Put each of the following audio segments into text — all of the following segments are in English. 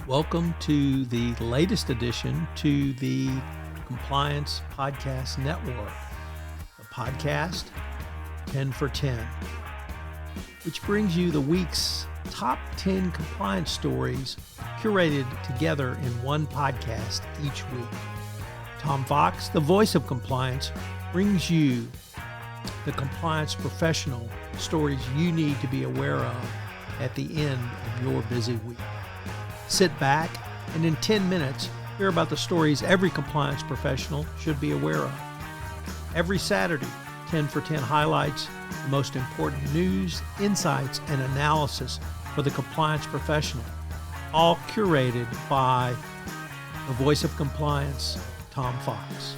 Welcome to the latest addition to the Compliance Podcast Network, the podcast 10 for 10, which brings you the week's top 10 compliance stories curated together in one podcast each week. Tom Fox, the voice of compliance, brings you the compliance professional stories you need to be aware of at the end of your busy week. Sit back and in 10 minutes, hear about the stories every compliance professional should be aware of. Every Saturday, 10 for 10 highlights the most important news, insights, and analysis for the compliance professional, all curated by the voice of compliance, Tom Fox.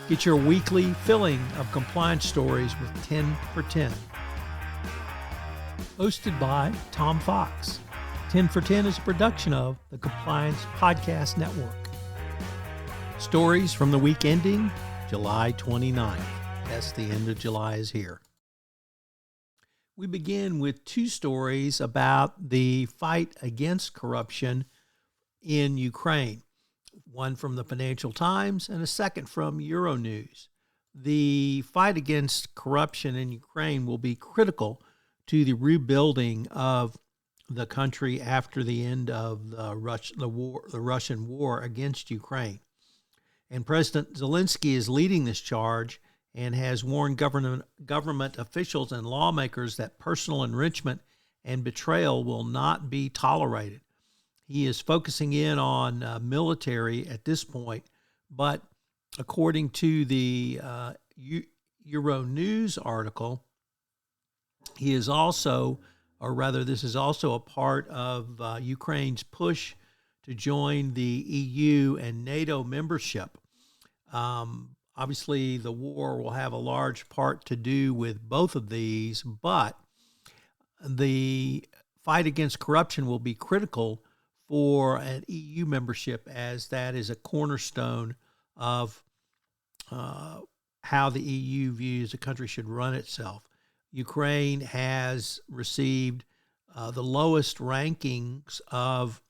Get your weekly filling of compliance stories with 10 for 10. Hosted by Tom Fox. 10 for 10 is a production of the Compliance Podcast Network. Stories from the week ending July 29th. Yes, the end of July is here. We begin with two stories about the fight against corruption in Ukraine. One from the Financial Times and a second from EuroNews. The fight against corruption in Ukraine will be critical to the rebuilding of the country after the end of the Russian war against Ukraine. And President Zelensky is leading this charge and has warned government officials and lawmakers that personal enrichment and betrayal will not be tolerated. He is focusing in on military at this point, but according to the EuroNews article, he is also, or rather, this is also a part of Ukraine's push to join the EU and NATO membership. Obviously, the war will have a large part to do with both of these, but the fight against corruption will be critical for an EU membership, as that is a cornerstone of how the EU views a country should run itself. Ukraine has received the lowest rankings of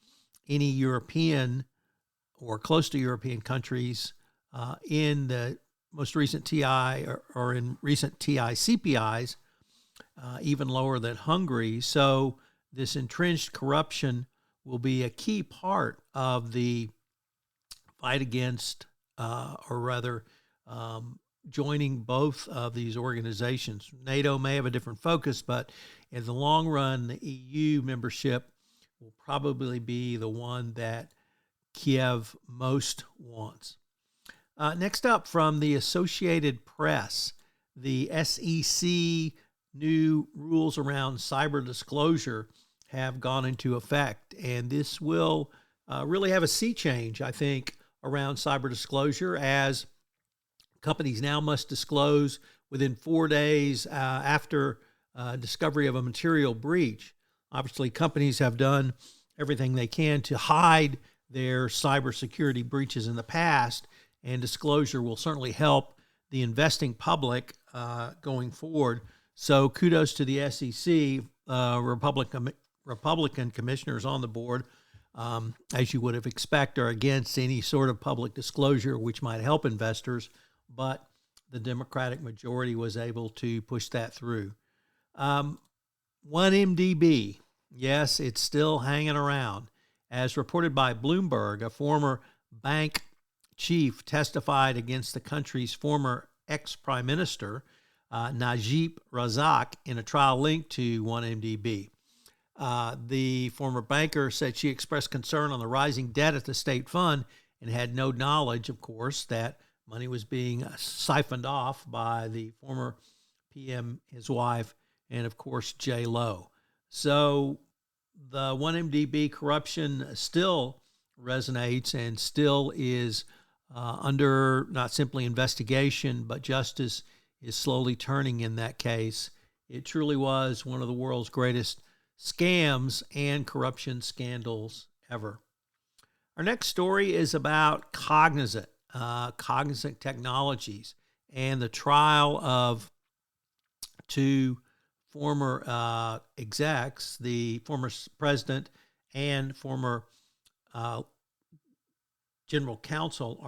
any European or close to European countries in the most recent TI or in recent TI CPIs, even lower than Hungary. So this entrenched corruption will be a key part of the fight against, joining both of these organizations. NATO may have a different focus, but in the long run, the EU membership will probably be the one that Kiev most wants. Next up, from the Associated Press, the SEC new rules around cyber disclosure have gone into effect, and this will really have a sea change, I think, around cyber disclosure, as companies now must disclose within 4 days after discovery of a material breach. Obviously, companies have done everything they can to hide their cybersecurity breaches in the past, and disclosure will certainly help the investing public going forward. So kudos to the SEC, Republican commissioners on the board, as you would have expected, are against any sort of public disclosure which might help investors, but the Democratic majority was able to push that through. 1MDB, yes, it's still hanging around. As reported by Bloomberg, a former bank chief testified against the country's former ex-prime minister, Najib Razak, in a trial linked to 1MDB. The former banker said she expressed concern on the rising debt at the state fund and had no knowledge, of course, that money was being siphoned off by the former PM, his wife, and, of course, J-Lo. So the 1MDB corruption still resonates and still is under not simply investigation, but justice is slowly turning in that case. It truly was one of the world's greatest scams and corruption scandals ever. Our next story is about Cognizant Technologies, and the trial of two former execs, the former president and former general counsel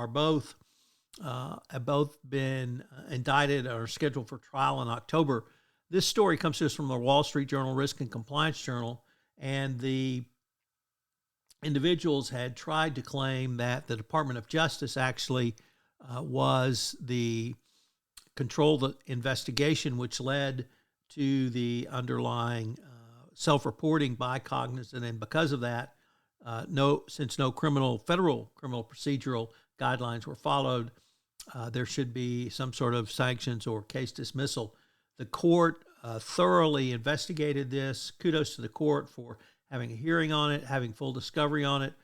have both been indicted or scheduled for trial in October. This story comes to us from the Wall Street Journal Risk and Compliance Journal, and the individuals had tried to claim that the Department of Justice actually was the control the investigation, which led to the underlying self-reporting by Cognizant, and because of that, since no federal criminal procedural guidelines were followed, there should be some sort of sanctions or case dismissal. The court thoroughly investigated this. Kudos to the court for having a hearing on it, having full discovery on it,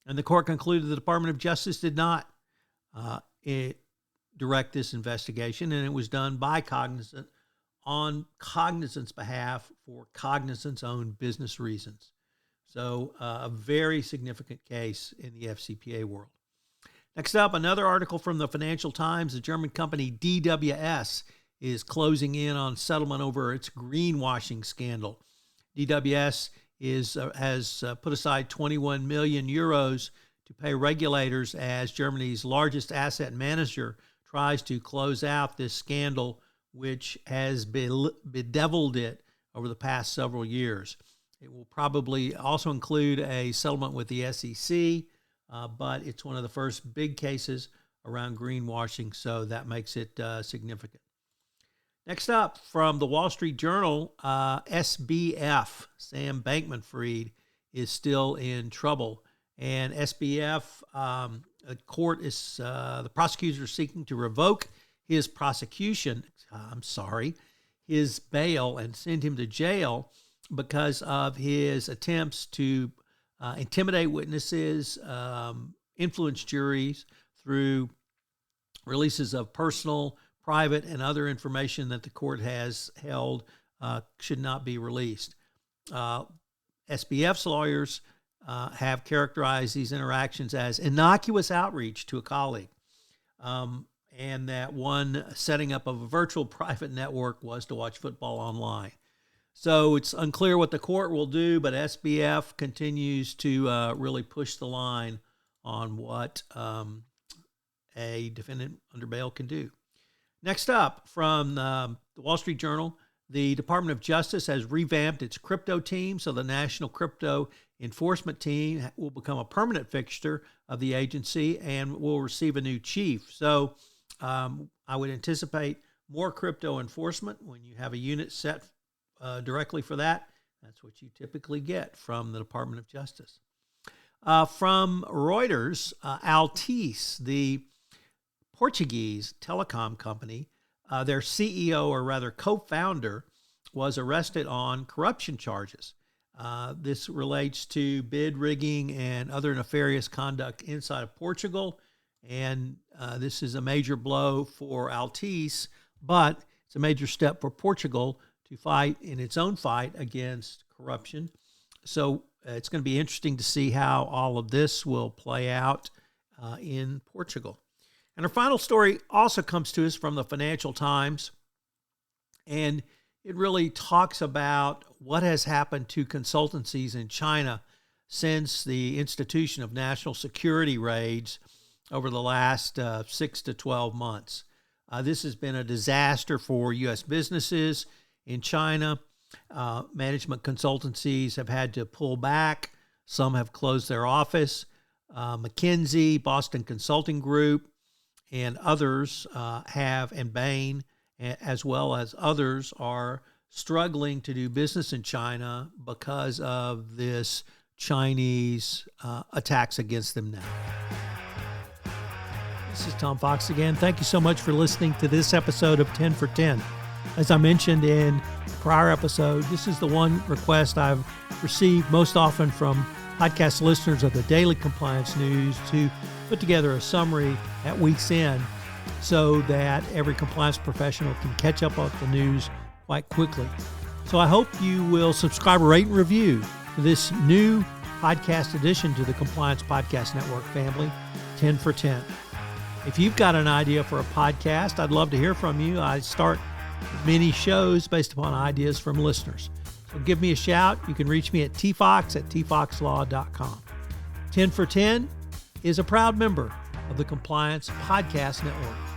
and the court concluded the Department of Justice did not direct this investigation, and it was done by Cognizant on Cognizant's behalf for Cognizant's own business reasons. So a very significant case in the FCPA world. Next up, another article from the Financial Times. The German company DWS is closing in on settlement over its greenwashing scandal. DWS has put aside 21 million euros to pay regulators as Germany's largest asset manager tries to close out this scandal, which has bedeviled it over the past several years. It will probably also include a settlement with the SEC, but it's one of the first big cases around greenwashing, so that makes it significant. Next up, from the Wall Street Journal, SBF, Sam Bankman-Fried, is still in trouble. And SBF, the prosecutor is seeking to revoke his his bail and send him to jail because of his attempts to intimidate witnesses, influence juries through releases of personal, private, and other information that the court has held should not be released. SBF's lawyers have characterized these interactions as innocuous outreach to a colleague, and that one setting up of a virtual private network was to watch football online. So it's unclear what the court will do, but SBF continues to really push the line on what a defendant under bail can do. Next up, from the Wall Street Journal, the Department of Justice has revamped its crypto team, so the National Crypto Enforcement Team will become a permanent fixture of the agency and will receive a new chief. So I would anticipate more crypto enforcement when you have a unit set directly for that. That's what you typically get from the Department of Justice. From Reuters, Altice, the Portuguese telecom company, their CEO, or rather co-founder, was arrested on corruption charges. This relates to bid rigging and other nefarious conduct inside of Portugal, and this is a major blow for Altice, but it's a major step for Portugal to fight in its own fight against corruption. So it's going to be interesting to see how all of this will play out in Portugal. And our final story also comes to us from the Financial Times, and it really talks about what has happened to consultancies in China since the institution of national security raids over the last 6 to 12 months. This has been a disaster for U.S. businesses in China. Management consultancies have had to pull back. Some have closed their office. McKinsey, Boston Consulting Group, and others and Bain, as well as others, are struggling to do business in China because of this Chinese attacks against them now. This is Tom Fox again. Thank you so much for listening to this episode of 10 for 10. As I mentioned in the prior episode, this is the one request I've received most often from podcast listeners of the Daily Compliance News to put together a summary at week's end so that every compliance professional can catch up on the news quite quickly. So I hope you will subscribe, rate, and review to this new podcast addition to the Compliance Podcast Network family, 10 for 10. If you've got an idea for a podcast, I'd love to hear from you. I start many shows based upon ideas from listeners. So give me a shout. You can reach me at tfox@tfoxlaw.com. 10 for 10 is a proud member of the Compliance Podcast Network.